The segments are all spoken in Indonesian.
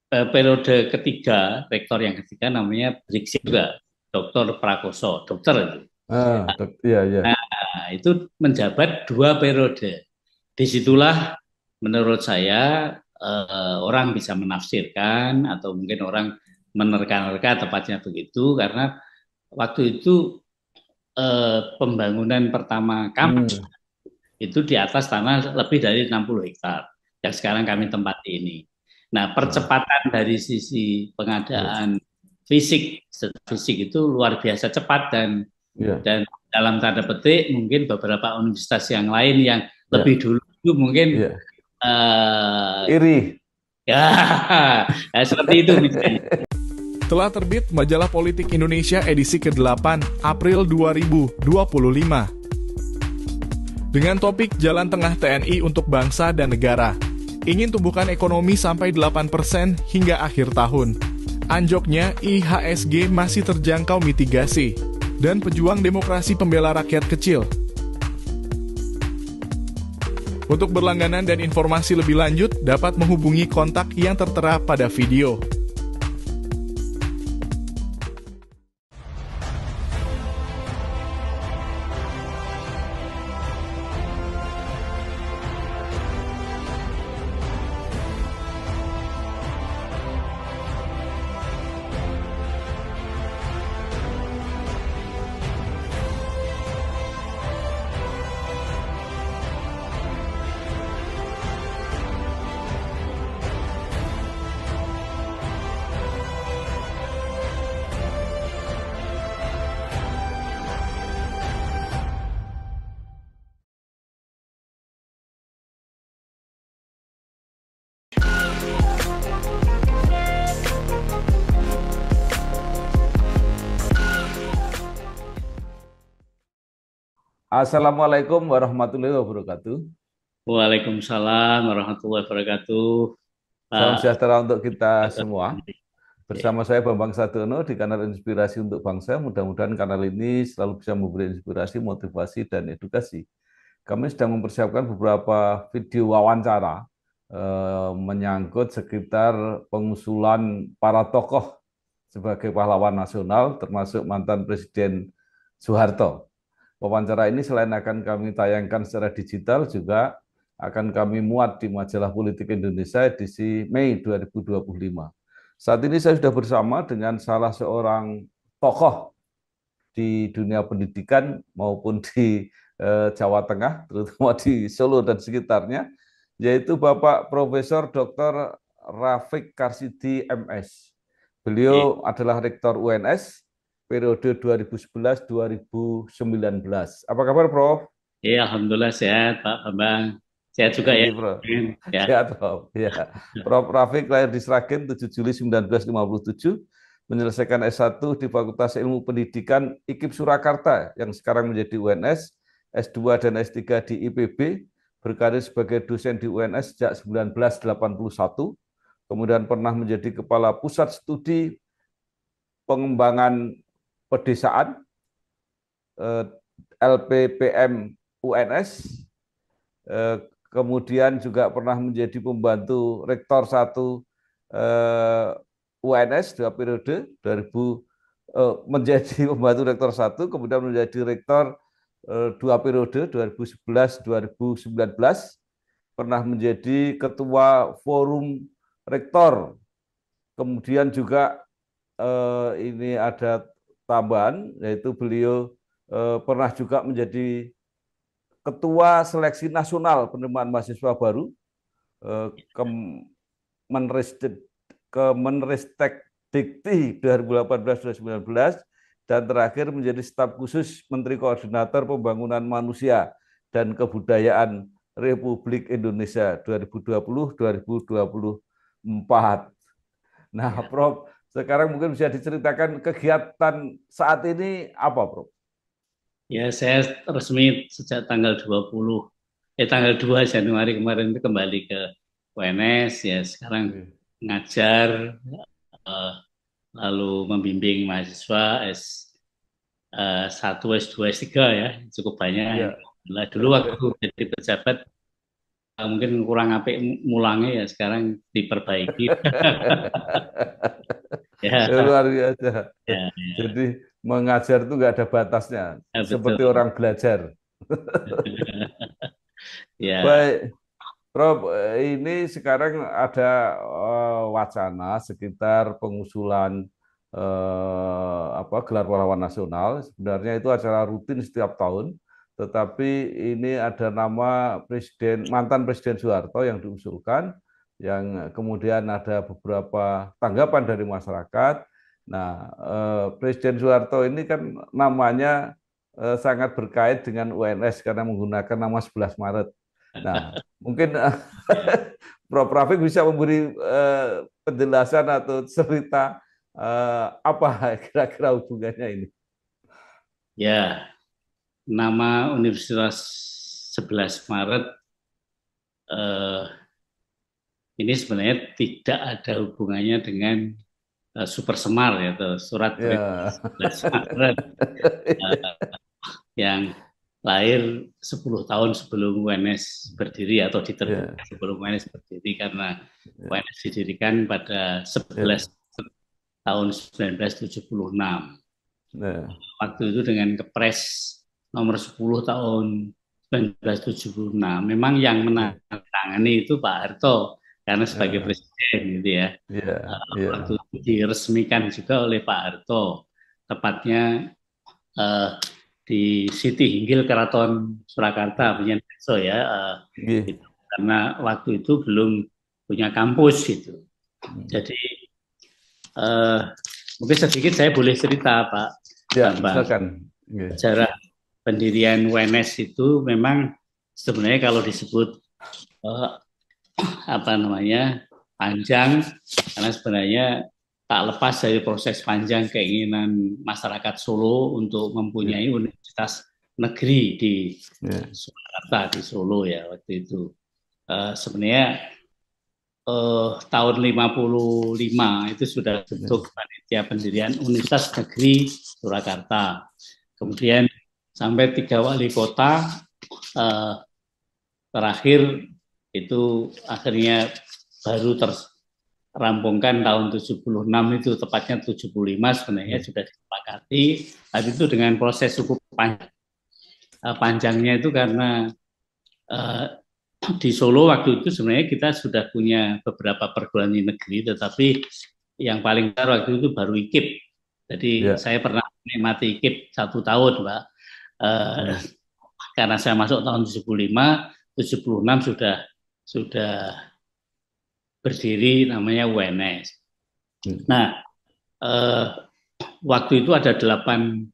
periode ketiga, rektor yang ketiga namanya Brigjen juga, Dr. Prakoso, dokter itu. Iya, iya. Nah, itu menjabat 2 periode. Disitulah menurut saya orang bisa menafsirkan atau mungkin orang menerka-nerka tepatnya begitu karena waktu itu pembangunan pertama kampus Hmm. itu di atas tanah lebih dari 60 hektar yang sekarang kami tempati ini. Nah, Ah, percepatan dari sisi iya, pengadaan fisik itu luar biasa cepat iya, dan dalam tanda petik mungkin beberapa universitas yang lain yang lebih iya, dulu itu mungkin iya. eh, Iri. ya seperti itu misalnya. Telah terbit Majalah Politik Indonesia edisi ke-8 April 2025 dengan topik Jalan Tengah TNI untuk Bangsa dan Negara. Ingin tumbuhkan ekonomi sampai 8% hingga akhir tahun. Anjoknya IHSG masih terjangkau mitigasi dan pejuang demokrasi pembela rakyat kecil. Untuk berlangganan dan informasi lebih lanjut dapat menghubungi kontak yang tertera pada video. Assalamualaikum warahmatullahi wabarakatuh. Waalaikumsalam warahmatullahi wabarakatuh. Salam Pak. sejahtera untuk kita semua. Bersama saya Bambang Sadiono di kanal Inspirasi untuk Bangsa. Mudah-mudahan kanal ini selalu bisa memberi inspirasi, motivasi, dan edukasi. Kami sedang mempersiapkan beberapa video wawancara menyangkut sekitar pengusulan para tokoh sebagai pahlawan nasional, termasuk mantan Presiden Soeharto. Wawancara ini selain akan kami tayangkan secara digital, juga akan kami muat di Majalah Politik Indonesia edisi Mei 2025. Saat ini saya sudah bersama dengan salah seorang tokoh di dunia pendidikan maupun di Jawa Tengah, terutama di Solo dan sekitarnya, yaitu Bapak Profesor Dr. Rafiq Karsidi MS. Iya, Beliau adalah Rektor UNS periode 2011-2019. Apa kabar, Prof? iya, alhamdulillah sehat Pak Bambang. Sehat juga ya. Ini, Prof. Ya. Sehat, Prof. Ya. Prof. Rafiq lahir di Sragen 7 Juli 1957, menyelesaikan S1 di Fakultas Ilmu Pendidikan IKIP Surakarta yang sekarang menjadi UNS, S2 dan S3 di IPB, berkarir sebagai dosen di UNS sejak 1981, kemudian pernah menjadi Kepala Pusat Studi Pengembangan Pedesaan LPPM UNS, kemudian juga pernah menjadi pembantu rektor 1 UNS 2 periode 2000, menjadi pembantu rektor 1, kemudian menjadi rektor 2 periode 2011-2019, pernah menjadi ketua forum rektor, kemudian juga ini ada tambahan, yaitu beliau pernah juga menjadi ketua seleksi nasional penerimaan mahasiswa baru, Kemenristek Kemenristek Dikti 2018-2019, dan terakhir menjadi staf khusus Menteri Koordinator Pembangunan Manusia dan Kebudayaan Republik Indonesia 2020-2024. Nah, Ya. Prof, sekarang mungkin bisa diceritakan kegiatan saat ini apa, Prof? Ya, saya resmi sejak tanggal 2 Januari kemarin itu kembali ke UNS ya. Sekarang ngajar eh, lalu membimbing mahasiswa S1, S2, S3 ya. Cukup banyak. Iya. Nah, dulu waktu jadi pejabat mungkin kurang apik mulangnya ya sekarang diperbaiki. Ya, Luar biasa. ya, Jadi mengajar itu nggak ada batasnya, ya, seperti betul. orang belajar. Ya, Baik, Prof, ini sekarang ada wacana sekitar pengusulan gelar pahlawan nasional. Sebenarnya itu acara rutin setiap tahun, tetapi ini ada nama mantan Presiden Soeharto yang diusulkan, yang kemudian ada beberapa tanggapan dari masyarakat. Nah, Presiden Soeharto ini kan namanya sangat berkait dengan UNS karena menggunakan nama 11 Maret. Nah, mungkin Prof. Rafiq bisa memberi penjelasan atau cerita apa kira-kira hubungannya ini? ya, nama Universitas 11 Maret eh, ini sebenarnya tidak ada hubungannya dengan Super Semar ya, atau surat Ya. perintah 11 Maret yang lahir 10 tahun sebelum UNS berdiri atau diterbitkan Ya. sebelum UNS berdiri, karena Ya. UNS didirikan pada 11 tahun 1976. Ya. Waktu itu dengan Kepres nomor 10 tahun 1976. Memang yang menandatangani itu Pak Harto karena sebagai Ya. presiden gitu ya. Ya. Ya. Waktu itu diresmikan juga oleh Pak Harto, tepatnya di Siti Hinggil Keraton Surakarta punya Deso ya, Iya. gitu. Karena waktu itu belum punya kampus gitu. Jadi mungkin sedikit saya boleh cerita Pak Ya, Bambang. silakan. Iya. Sejarah pendirian UNS itu memang sebenarnya kalau disebut panjang, karena sebenarnya tak lepas dari proses panjang keinginan masyarakat Solo untuk mempunyai universitas negeri di Surakarta, di Solo ya waktu itu. Sebenarnya tahun 55 itu sudah bentuk panitia pendirian Universitas Negeri Surakarta. Kemudian sampai 3 wali kota, terakhir itu akhirnya baru rampungkan tahun 76 itu, tepatnya 75 sebenarnya sudah disepakati. Tapi itu dengan proses cukup panjang. Panjangnya itu karena di Solo waktu itu sebenarnya kita sudah punya beberapa perguruan tinggi negeri, tetapi yang paling besar waktu itu baru IKIP. Jadi saya pernah menikmati IKIP 1 tahun, Pak. Karena saya masuk tahun 75, 76 sudah berdiri namanya UNS. Nah, waktu itu ada 8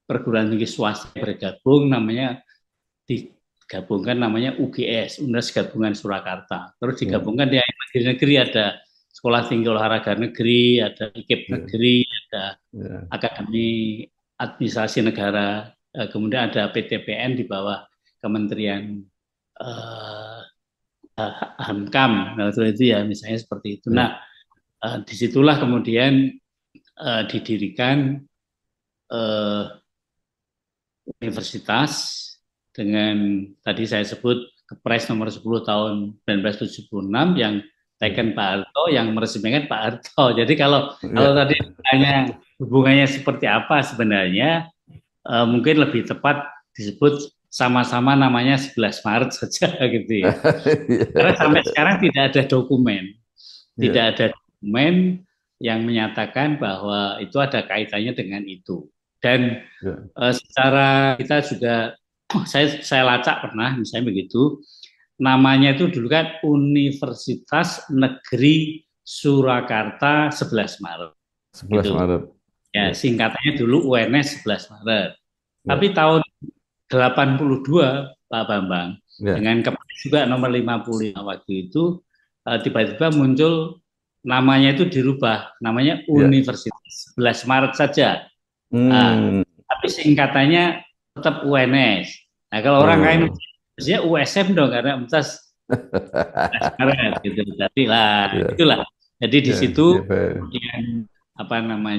perguruan tinggi swasta bergabung, digabungkan namanya UGS, Universitas Gabungan Surakarta. Terus digabungkan di negeri ada Sekolah Tinggi Olahraga Negeri, ada IKIP Negeri, ada Akademi Administrasi Negara, kemudian ada PTPN di bawah Kementerian Hamkam, nah, itu ya misalnya seperti itu. Nah, disitulah kemudian didirikan universitas dengan tadi saya sebut Kepres nomor 10 tahun 1976 yang teken Pak Harto, yang meresmikan Pak Harto. Jadi kalau tadi tanya hubungannya seperti apa sebenarnya, mungkin lebih tepat disebut sama-sama namanya 11 Maret saja gitu ya. Karena sampai sekarang tidak ada dokumen. Tidak ada dokumen yang menyatakan bahwa itu ada kaitannya dengan itu. Dan secara kita juga, saya lacak pernah misalnya begitu, namanya itu dulu kan Universitas Negeri Surakarta 11 Maret. 11 gitu. Maret. Ya, singkatannya dulu UNS 11 Maret. Tapi tahun 82 Pak Bambang, dengan Kepres juga nomor 55 waktu itu, tiba-tiba muncul namanya itu dirubah, namanya Universitas 11 Maret saja. Tapi singkatannya tetap UNS. Nah, kalau orang lain biasanya USM dong, karena Universitas 11 Maret gitu. Jadi lah, itulah. Jadi di situ kemudian nama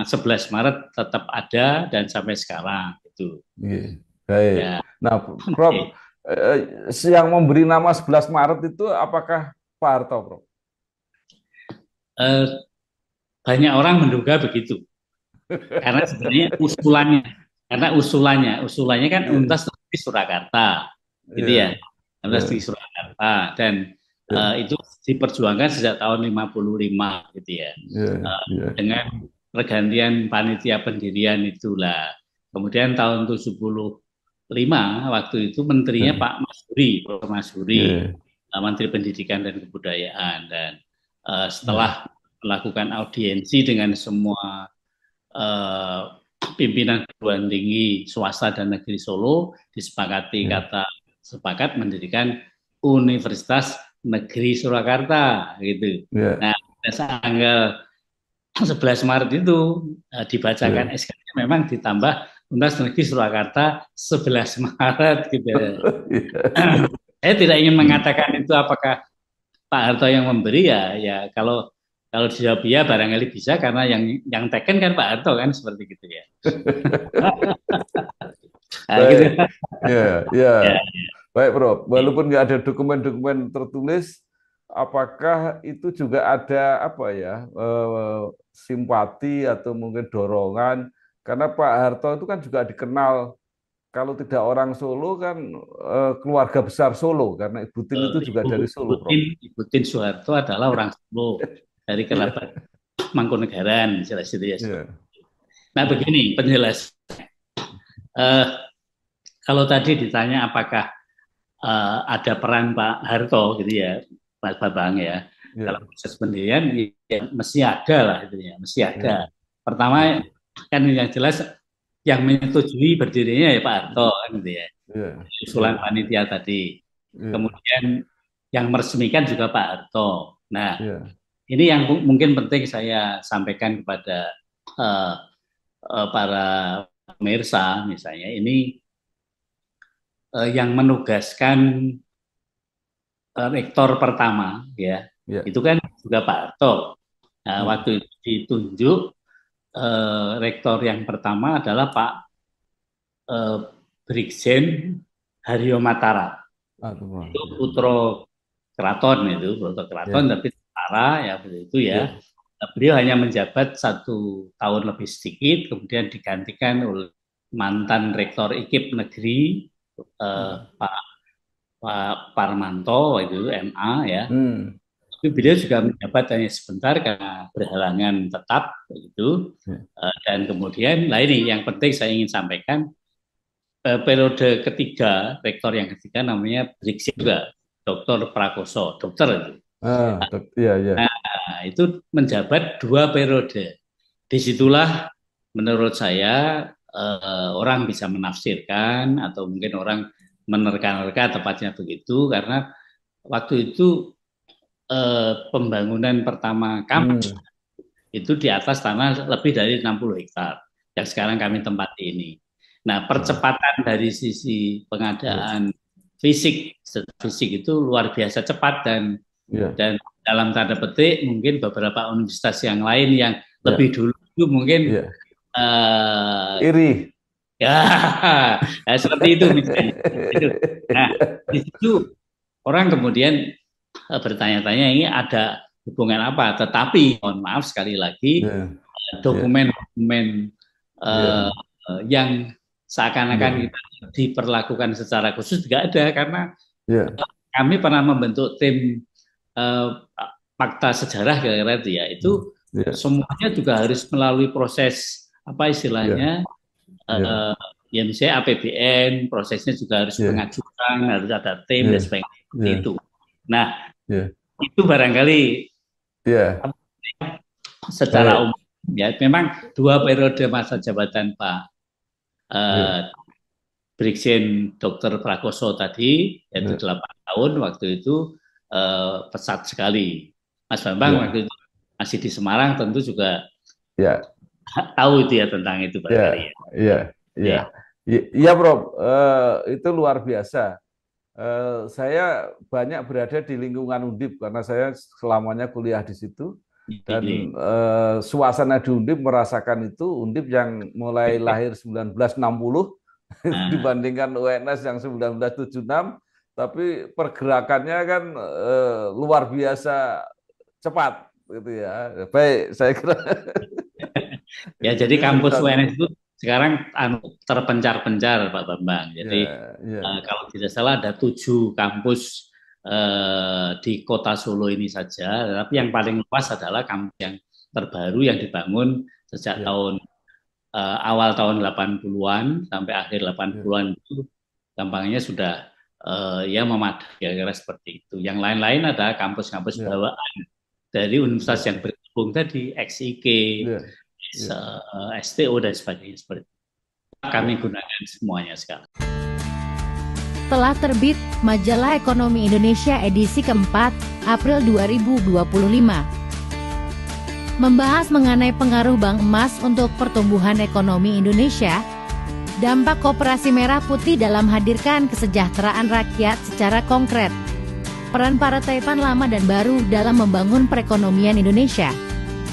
11 Maret tetap ada dan sampai sekarang itu. Baik. Nah, Prof, Yang memberi nama 11 Maret itu apakah Pak Harto, Prof? Eh, Banyak orang menduga begitu. Karena sebenarnya usulannya kan Iya, Untas Negeri Surakarta, gitu ya, iya, Untas Negeri iya, Surakarta, dan iya, itu diperjuangkan sejak tahun 55, gitu ya, iya, iya, dengan pergantian panitia pendirian itulah. Kemudian tahun 75 waktu itu menterinya iya, Pak Masuri, Prof. Masuri, iya, Menteri Pendidikan dan Kebudayaan, dan iya, setelah melakukan audiensi dengan semua eh, pimpinan perguruan tinggi swasta dan negeri Solo, disepakati iya, kata sepakat mendirikan Universitas Negeri Surakarta, gitu. iya, Nah, pada tanggal 11 Maret itu dibacakan iya. SK-nya memang ditambah Universitas Negeri Surakarta 11 Maret, gitu. Iya. Saya tidak ingin mengatakan itu apakah Pak Harto yang memberi, ya kalau kalau dijawab ya barangkali bisa, karena yang teken kan Pak Harto kan, seperti gitu ya. Nah, gitu. Baik, ya, ya, Ya, baik, Prof. Walaupun nggak ada dokumen-dokumen tertulis, apakah itu juga ada apa ya simpati atau mungkin dorongan? Karena Pak Harto itu kan juga dikenal kalau tidak orang Solo kan keluarga besar Solo karena Ibu Tin itu juga dari Solo, Prof. Ibu Tin Soeharto adalah orang Solo dari Iya, kerabat Mangkunegaran, jelas itu ya. iya, Nah, begini penjelasan. Eh, Kalau tadi ditanya apakah ada peran Pak Harto, gitu ya, Mas Babang ya, dalam iya, proses pendirian, ya mesti ada lah itu ya, mesti ada. iya, Pertama iya, kan yang jelas yang menyetujui berdirinya ya Pak Harto kan, gitu ya, iya, usulan iya, panitia tadi. iya, Kemudian yang meresmikan juga Pak Harto. Nah, iya, ini yang mungkin penting saya sampaikan kepada uh, para pemirsa, misalnya ini yang menugaskan rektor pertama ya, iya, itu kan juga Pak Harto. Nah, iya. waktu itu ditunjuk rektor yang pertama adalah Pak eh, Brigjen Haryo Matara. Aduh, Prof. Itu Iya, putra keraton iya, tapi setara ya begitu ya. iya, Beliau hanya menjabat 1 tahun lebih sedikit, kemudian digantikan oleh mantan rektor IKIP negeri Pak Parmanto itu MA ya. hmm, Tapi beliau juga menjabat hanya sebentar karena berhalangan tetap begitu. iya, Dan kemudian, nah ini yang penting saya ingin sampaikan, periode ketiga, rektor yang ketiga namanya Brigjen iya. juga, Dr. Prakoso, dokter itu. Iya, iya, Nah, itu menjabat 2 periode. Disitulah menurut saya orang bisa menafsirkan atau mungkin orang menerka-nerka tepatnya begitu, karena waktu itu pembangunan pertama kampus hmm, itu di atas tanah lebih dari 60 hektar yang sekarang kami tempati ini. Nah, iya, percepatan dari sisi iya, pengadaan fisik itu luar biasa cepat, iya, dan dalam tanda petik mungkin beberapa universitas yang lain yang iya, lebih dulu itu mungkin iya. eh, Iri. ya seperti itu misalnya. Itu. Nah, di situ orang kemudian bertanya-tanya ini ada hubungan apa? Tetapi mohon maaf sekali lagi, Iya, iya, dokumen-dokumen iya, eh, yang seakan-akan iya, kita diperlakukan secara khusus tidak ada, karena iya, kami pernah membentuk tim eh, fakta sejarah kira-kira itu ya, itu iya, semuanya juga harus melalui proses apa iya, istilahnya, iya, eh, ya misalnya APBN, prosesnya juga harus iya, pengajuan, harus ada tim iya, dan sebagainya seperti iya, itu. Nah, iya, itu barangkali iya, secara baik, umum ya memang 2 periode masa jabatan Pak iya, eh, Brigjen Dr. Prakoso tadi, yaitu iya, 8 tahun waktu itu, pesat sekali. Mas Bambang iya, waktu itu masih di Semarang, tentu juga iya, tahu itu ya tentang itu iya, barangkali ya. iya, iya, Ya. iya, Prof. Itu luar biasa. Saya banyak berada di lingkungan Undip karena saya selamanya kuliah di situ dan Ini. suasana di Undip merasakan itu Undip yang mulai lahir 1960 Nah, dibandingkan UNS yang 1976, tapi pergerakannya kan luar biasa cepat gitu ya. Baik, saya kira ya jadi ini kampus satu. UNS itu sekarang terpencar-pencar Pak Bambang. Jadi Ya, ya, kalau tidak salah ada 7 kampus di kota Solo ini saja. Tapi yang ya, paling luas adalah kampus yang terbaru yang dibangun sejak ya, awal tahun 80-an sampai akhir ya, 80-an itu gampangnya sudah ya memadai kira-kira seperti itu. Yang lain-lain ada kampus-kampus ya, bawaan dari universitas ya, yang bergabung tadi, XIK, ya, ya, STO dan sebagainya seperti itu. Kami ya, gunakan semuanya sekarang. Telah terbit Majalah Ekonomi Indonesia edisi keempat, April 2025. Membahas mengenai pengaruh Bank Emas untuk pertumbuhan ekonomi Indonesia, dampak Koperasi Merah Putih dalam hadirkan kesejahteraan rakyat secara konkret, peran para taipan lama dan baru dalam membangun perekonomian Indonesia,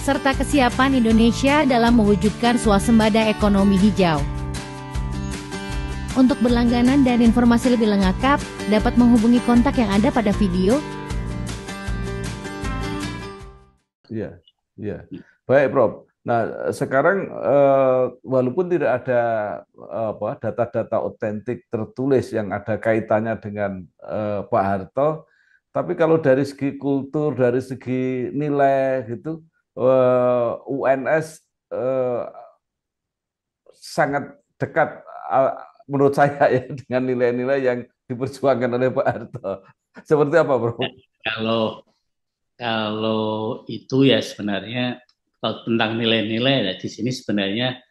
serta kesiapan Indonesia dalam mewujudkan swasembada ekonomi hijau. Untuk berlangganan dan informasi lebih lengkap, dapat menghubungi kontak yang ada pada video. ya, ya. Baik, Prof. Nah, sekarang walaupun tidak ada data-data otentik tertulis yang ada kaitannya dengan Pak Harto, tapi kalau dari segi kultur, dari segi nilai gitu, UNS sangat dekat menurut saya ya dengan nilai-nilai yang diperjuangkan oleh Pak Harto. Seperti apa, Bro? Kalau kalau itu ya sebenarnya kalau tentang nilai-nilai ya di sini sebenarnya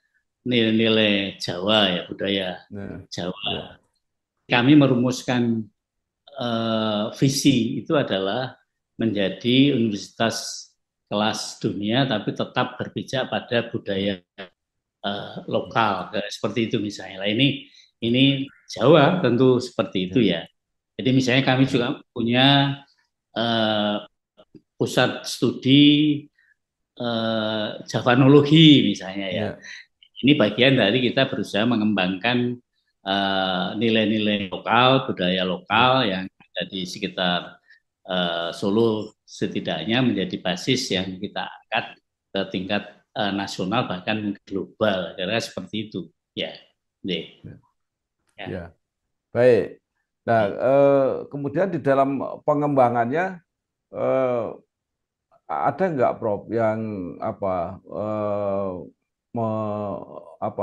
nilai-nilai Jawa ya budaya Nah, ya, Jawa. Kami merumuskan visi itu adalah menjadi universitas kelas dunia tapi tetap berpijak pada budaya lokal seperti itu misalnya. Nah, ini Jawa tentu seperti itu ya, ya. Jadi misalnya kami ya, juga punya eh, pusat studi Javanologi misalnya ya. ya, Ini bagian dari kita berusaha mengembangkan nilai-nilai lokal, budaya ya, lokal yang ada di sekitar Solo setidaknya menjadi basis yang kita angkat ke tingkat nasional bahkan global. Karena seperti itu. Ya, deh. ya. Ya. Ya. Baik. Nah, kemudian di dalam pengembangannya eh, ada nggak, Prof, yang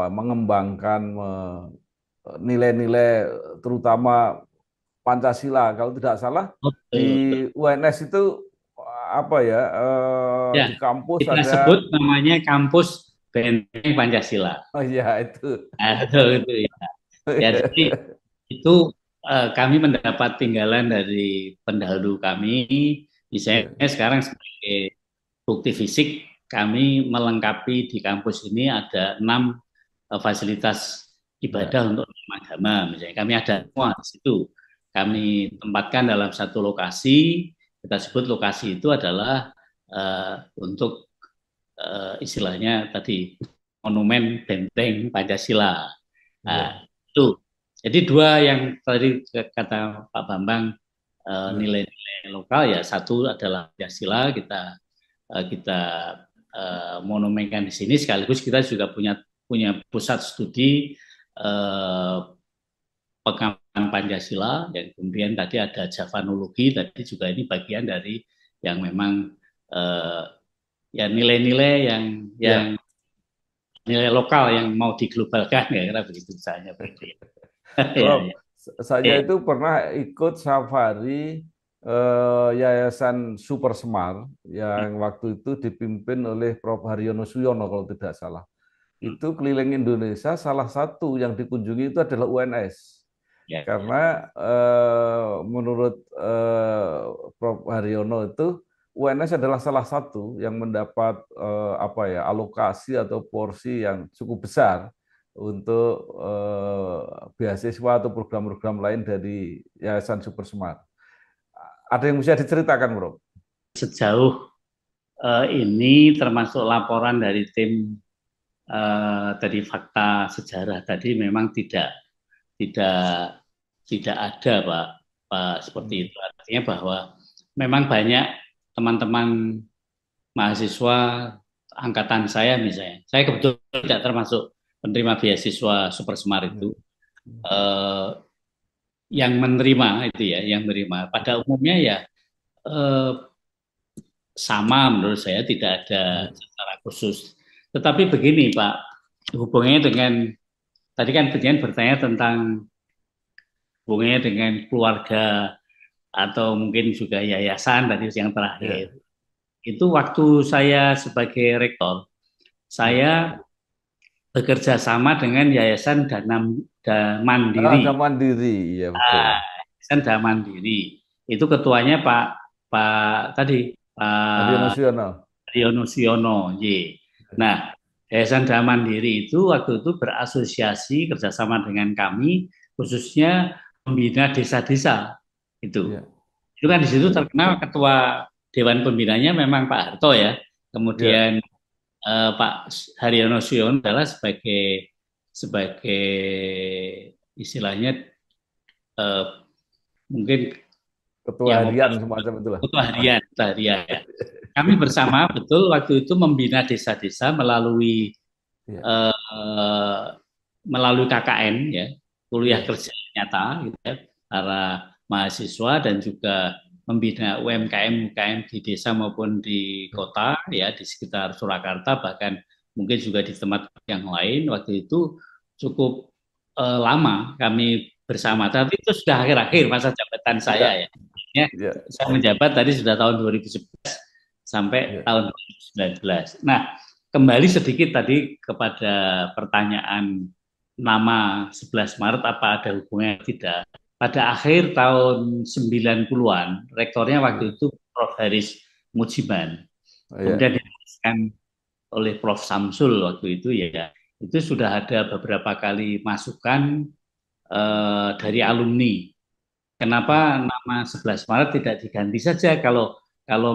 mengembangkan nilai-nilai terutama Pancasila. Kalau tidak salah di Betul, betul. UNS itu Ya, di kampus kita ada. sebut namanya kampus Benteng Pancasila. Oh iya itu. Nah, betul itu ya. Ya, jadi itu kami mendapat tinggalan dari pendahulu kami. Ya, Misalnya sekarang sebagai bukti fisik, kami melengkapi di kampus ini ada 6 fasilitas ya, ibadah untuk agama. Misalnya kami ada semua di situ. Kami tempatkan dalam satu lokasi. Kita sebut lokasi itu adalah untuk istilahnya tadi monumen benteng Pancasila. Nah, ya, itu. Jadi dua yang tadi kata Pak Bambang ya, nilai-nilai lokal ya satu adalah Pancasila kita monumenkan di sini sekaligus kita juga punya pusat studi eh, pengaman Pancasila dan kemudian tadi ada Javanologi tadi juga ini bagian dari yang memang eh, ya nilai-nilai yang ya. nilai lokal yang mau diglobalkan ya kira begitu misalnya begitu ya. Ya, Prof, ya. saya Eh, itu pernah ikut safari Yayasan Super Semar yang waktu itu dipimpin oleh Prof. Haryono Suyono kalau tidak salah. Itu keliling Indonesia, salah satu yang dikunjungi itu adalah UNS. ya, Karena menurut Prof. Haryono itu UNS adalah salah satu yang mendapat alokasi atau porsi yang cukup besar untuk beasiswa atau program-program lain dari Yayasan Super Smart. Ada yang bisa diceritakan, Bro? sejauh ini termasuk laporan dari tim tadi fakta sejarah tadi memang tidak tidak tidak ada Pak seperti itu. Artinya bahwa memang banyak teman-teman mahasiswa angkatan saya misalnya. Saya kebetulan tidak termasuk penerima beasiswa Super Semar itu. Yang menerima itu ya, yang menerima. Pada umumnya ya eh, sama menurut saya, tidak ada secara khusus. Tetapi begini Pak, hubungannya dengan tadi kan Penjen bertanya tentang hubungannya dengan keluarga atau mungkin juga yayasan tadi yang terakhir. Itu waktu saya sebagai rektor, saya bekerja sama dengan Yayasan Mandiri. Dana Mandiri, ya betul. Yayasan Dana Mandiri. Itu ketuanya Pak Adiono Siono. Riono Siono. Nah, Yayasan Dana Mandiri itu waktu itu berasosiasi kerjasama dengan kami, khususnya membina desa-desa itu. Itu kan di situ terkenal ketua Dewan Pembinanya memang Pak Harto ya. Kemudian Pak Haryono Siono adalah sebagai istilahnya mungkin ketua harian semacam itulah. Ketua harian. Ya. Kami bersama betul waktu itu membina desa-desa melalui KKN ya, kuliah kerja nyata gitu ya, para mahasiswa, dan juga membina UMKM di desa maupun di kota ya, di sekitar Surakarta, bahkan mungkin juga di tempat yang lain. Waktu itu cukup lama kami bersama, tapi itu sudah akhir-akhir masa jabatan saya ya. Saya menjabat tadi sudah tahun 2011 sampai tahun 2019. Nah, kembali sedikit tadi kepada pertanyaan nama 11 Maret apa ada hubungannya tidak. Pada akhir tahun 90-an, rektornya waktu itu Prof. Haris Mujiban. Kemudian diteruskan oleh Prof. Samsul waktu itu ya. Itu sudah ada beberapa kali masukan dari alumni. Kenapa nama 11 Maret tidak diganti saja kalau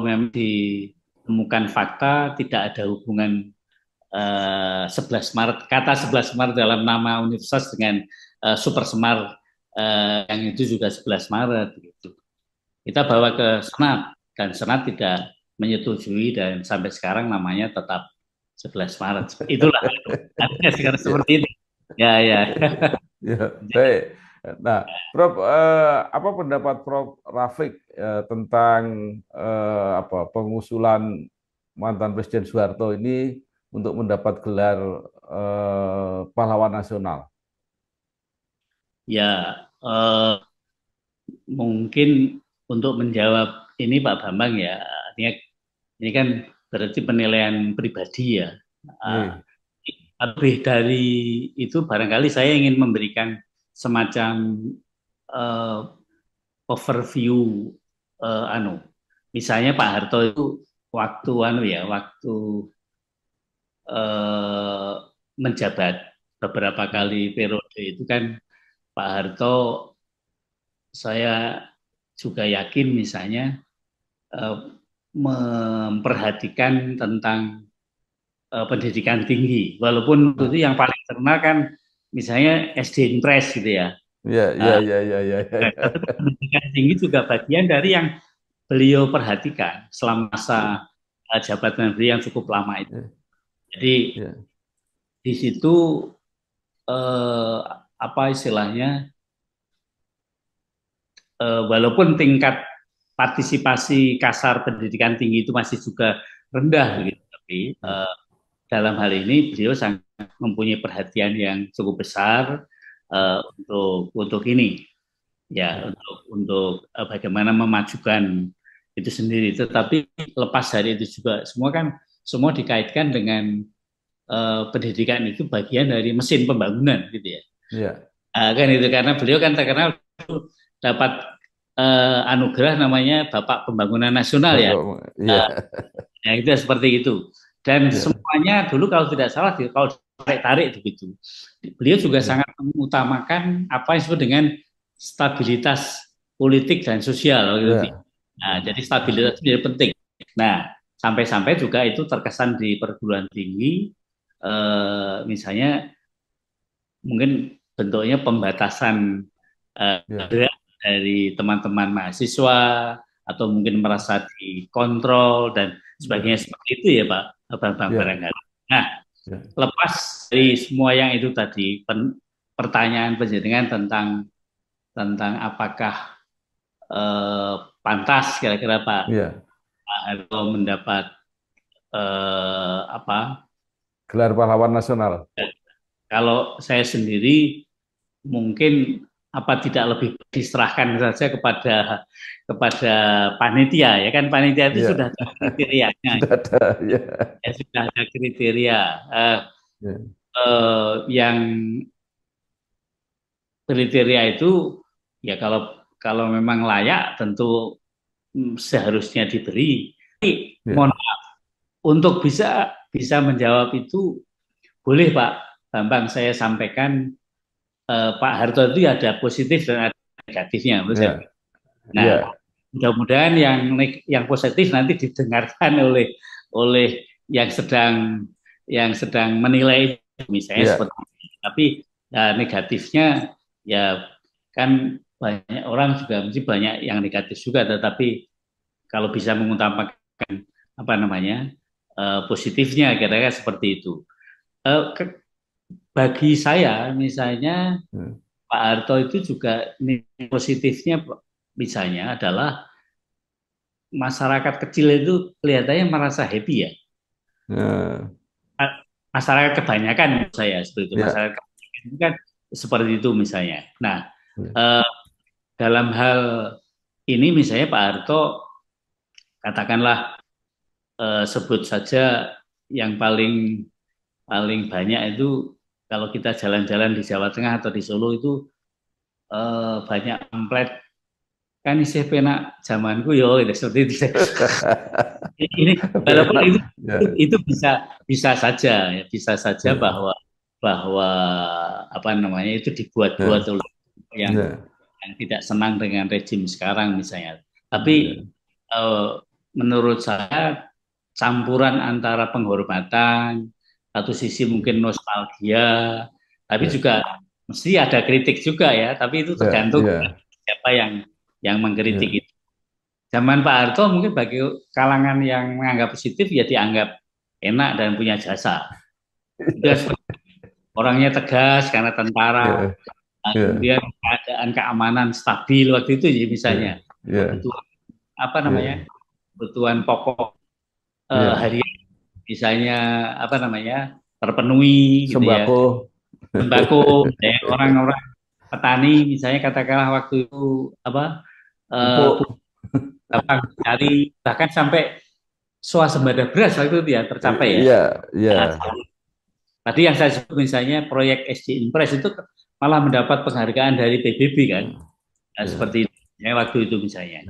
memang ditemukan fakta tidak ada hubungan 11 Maret, kata 11 Maret dalam nama universitas dengan Super Semar yang itu juga 11 Maret gitu. Kita bawa ke Senat dan Senat tidak menyetujui dan sampai sekarang namanya tetap 11 Maret. Itulah artinya sekarang seperti itu. Ya. Baik. Nah, Prof, apa pendapat Prof Rafiq tentang pengusulan mantan Presiden Soeharto ini untuk mendapat gelar pahlawan nasional? Ya, mungkin untuk menjawab ini Pak Bambang ya, artinya ini kan berarti penilaian pribadi ya. Lebih dari itu barangkali saya ingin memberikan semacam overview misalnya Pak Harto itu waktu menjabat beberapa kali periode itu kan Pak Harto, saya juga yakin misalnya memperhatikan tentang pendidikan tinggi, walaupun itu yang paling terkenal kan misalnya SD Impres gitu ya. Pendidikan tinggi juga bagian dari yang beliau perhatikan selama masa jabatan beliau yang cukup lama itu. Jadi di situ istilahnya walaupun tingkat partisipasi kasar pendidikan tinggi itu masih juga rendah begitu, tapi dalam hal ini beliau sangat mempunyai perhatian yang cukup besar untuk ini ya, untuk bagaimana memajukan itu sendiri. Tetapi lepas dari itu juga semua dikaitkan dengan pendidikan itu bagian dari mesin pembangunan gitu ya. Kan itu karena beliau kan terkenal dapat anugerah namanya Bapak Pembangunan Nasional ya. Ya itu seperti itu. Dan semuanya dulu kalau tidak salah kalau tarik begitu. Beliau juga sangat mengutamakan apa yang disebut dengan stabilitas politik dan sosial gitu. Nah, jadi stabilitas itu jadi penting. Nah, sampai-sampai juga itu terkesan di perguruan tinggi misalnya mungkin bentuknya pembatasan Ya. gerak dari teman-teman mahasiswa atau mungkin merasa dikontrol dan sebagainya seperti itu ya Pak Bambang Ya. barangkali. Nah, Ya. lepas dari semua yang itu tadi, pertanyaan penjaringan tentang apakah pantas kira-kira Pak Ya. Harto mendapat apa? Gelar pahlawan nasional. Kalau saya sendiri mungkin apa tidak lebih diserahkan saja kepada panitia ya kan, panitia itu Ya. sudah ada kriterianya, Sudah ada, ya. ya, sudah ada kriteria Ya. yang kriteria itu ya kalau memang layak tentu seharusnya diberi. Tapi Ya. mohon maaf, untuk bisa menjawab itu boleh Pak Bambang saya sampaikan, Pak Harto itu ada positif dan ada negatifnya menurut saya. Ya. Nah, Ya. mudah-mudahan yang positif nanti didengarkan oleh yang sedang menilai misalnya Ya. seperti itu. Tapi negatifnya ya kan banyak orang juga mesti banyak yang negatif juga, tetapi kalau bisa mengutamakan apa namanya positifnya kira-kira seperti itu. Bagi saya misalnya Pak Harto itu juga positifnya misalnya adalah masyarakat kecil itu kelihatannya merasa happy ya. Masyarakat kebanyakan menurut saya seperti itu. Ya. Masyarakat kebanyakan itu kan seperti itu misalnya. Nah, dalam hal ini misalnya Pak Harto katakanlah sebut saja yang paling banyak itu kalau kita jalan-jalan di Jawa Tengah atau di Solo itu banyak pamflet kan isih penak zamanku yo gitu, seperti itu. Ini walaupun itu bisa saja ya, bisa saja bahwa apa namanya itu dibuat-buat oleh yang tidak senang dengan rejim sekarang misalnya. Tapi menurut saya campuran antara penghormatan, satu sisi mungkin nostalgia, tapi juga mesti ada kritik juga ya. Tapi itu tergantung siapa yang mengkritik itu. Zaman Pak Harto mungkin bagi kalangan yang menganggap positif ya dianggap enak dan punya jasa. Orangnya tegas karena tentara, kemudian keadaan keamanan stabil waktu itu ya misalnya. Kebutuhan, apa namanya, kebutuhan pokok harian misalnya apa namanya terpenuhi gitu ya. Sembako ya, orang-orang petani misalnya katakanlah waktu itu apa gampang cari, bahkan sampai swasembada beras waktu itu ya tercapai ya. Nah, tadi yang saya sebut misalnya proyek SC Impres itu malah mendapat penghargaan dari PBB kan, seperti itu ya, waktu itu misalnya.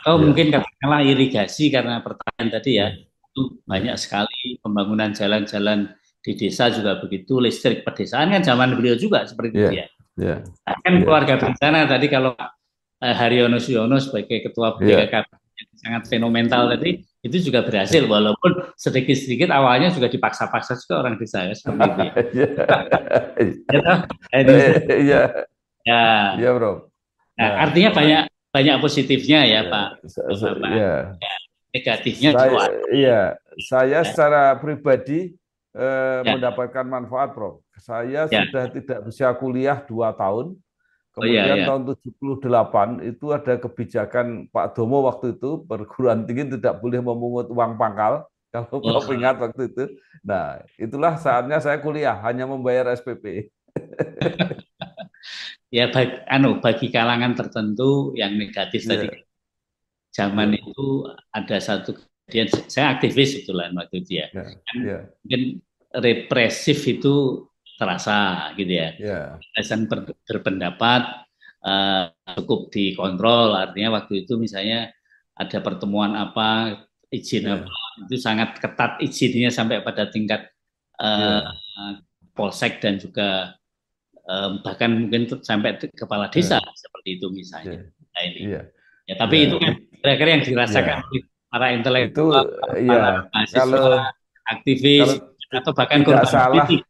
Atau mungkin katakanlah irigasi karena pertanian tadi ya, itu banyak sekali pembangunan jalan-jalan di desa juga begitu, listrik pedesaan kan zaman beliau juga seperti itu ya. Kan keluarga berencana tadi kalau Haryono Suyono sebagai ketua BKK yang sangat fenomenal tadi itu juga berhasil walaupun sedikit-sedikit awalnya juga dipaksa-paksa juga orang desa ya seperti itu ya. Ya, bro. Nah, artinya banyak positifnya ya Pak. Negatifnya juga. Saya secara pribadi mendapatkan manfaat, Prof. Saya sudah tidak bisa kuliah 2 tahun. Kemudian tahun 78 itu ada kebijakan Pak Domo waktu itu, perguruan tinggi tidak boleh memungut uang pangkal, kalau Prof ingat waktu itu. Nah, itulah saatnya saya kuliah, hanya membayar SPP. Ya, bagi kalangan tertentu yang negatif tadi. Zaman itu ada satu kejadian, saya aktivis itulah waktu itu ya. Mungkin represif itu terasa gitu ya. Kebebasan berpendapat cukup dikontrol, artinya waktu itu misalnya ada pertemuan apa, izin apa, itu sangat ketat izinnya sampai pada tingkat polsek dan juga bahkan mungkin sampai kepala desa seperti itu misalnya. Nah, ini. Ya, tapi itu kan kira-kira yang dirasakan oleh para intelektual, para mahasiswa, aktivis, atau bahkan tidak korban salah. politik.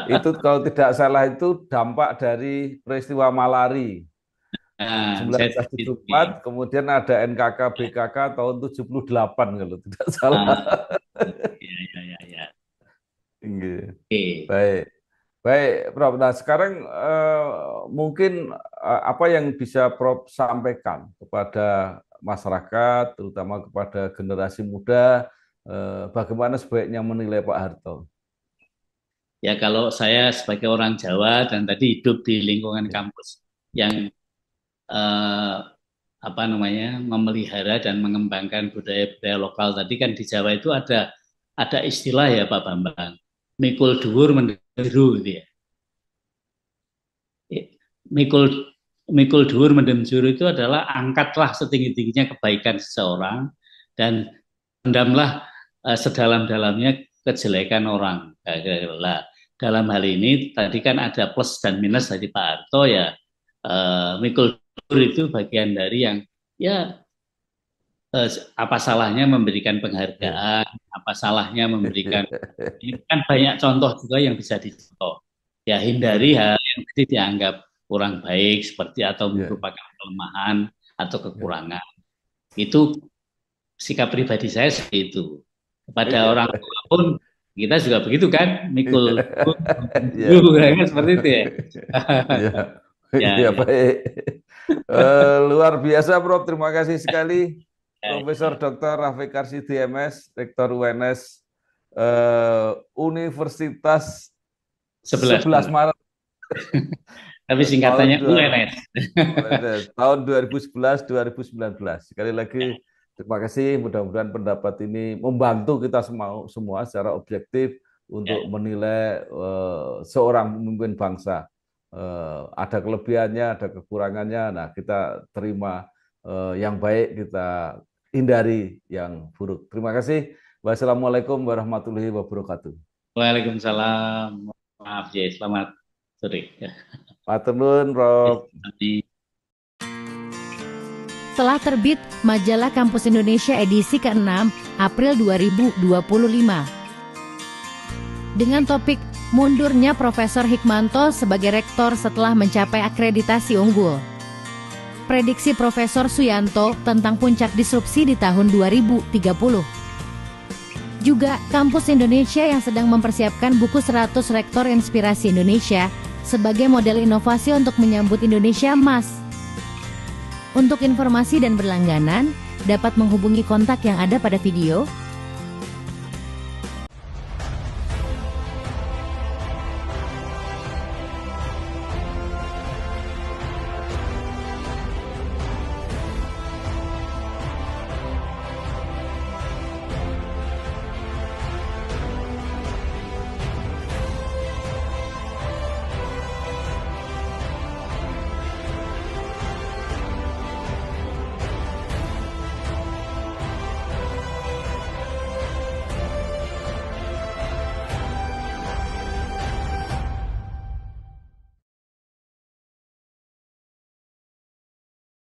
Itu kalau tidak salah itu dampak dari peristiwa malari. Nah, 1974, kemudian ada NKK BKK tahun 78 kalau tidak salah. Ya. Oke. Baik. Baik, Prof. Nah, sekarang mungkin apa yang bisa Prof sampaikan kepada masyarakat, terutama kepada generasi muda, bagaimana sebaiknya menilai Pak Harto? Ya, kalau saya sebagai orang Jawa dan tadi hidup di lingkungan kampus yang memelihara dan mengembangkan budaya-budaya lokal, tadi kan di Jawa itu ada istilah ya Pak Bambang, mikul dhuwur menderu gitu ya. Mikul dhuwur menderu itu adalah angkatlah setinggi-tingginya kebaikan seseorang dan pendamlah sedalam-dalamnya kejelekan orang. Dalam hal ini tadi kan ada plus dan minus dari Pak Harto ya. Mikul dhuwur itu bagian dari yang ya apa salahnya memberikan penghargaan, apa salahnya memberikan, ini kan banyak contoh juga yang bisa dicontoh. Ya, hindari hal yang tadi dianggap kurang baik seperti atau merupakan kelemahan atau kekurangan. Itu sikap pribadi saya seperti itu. Kepada orang tua pun kita juga begitu kan, mikul seperti itu ya. Ya, baik. Luar biasa, Prof. Terima kasih sekali. Profesor Dr. Rafiq Arsidi MS, Rektor UNS Universitas 11 Maret. Tapi singkatannya UNS. Tahun 2011-2019. Sekali lagi terima kasih. Mudah-mudahan pendapat ini membantu kita semua secara objektif untuk menilai seorang pemimpin bangsa. Ada kelebihannya, ada kekurangannya. Nah, kita terima yang baik, kita hindari yang buruk. Terima kasih. Wassalamualaikum warahmatullahi wabarakatuh. Waalaikumsalam. Maaf ya, selamat sore. Matur nuwun, Prof. Setelah terbit Majalah Kampus Indonesia edisi ke-6 April 2025 dengan topik mundurnya Profesor Hikmanto sebagai rektor setelah mencapai akreditasi unggul. Prediksi Profesor Suyanto tentang puncak disrupsi di tahun 2030. Juga Kampus Indonesia yang sedang mempersiapkan buku 100 Rektor Inspirasi Indonesia sebagai model inovasi untuk menyambut Indonesia Emas. Untuk informasi dan berlangganan, dapat menghubungi kontak yang ada pada video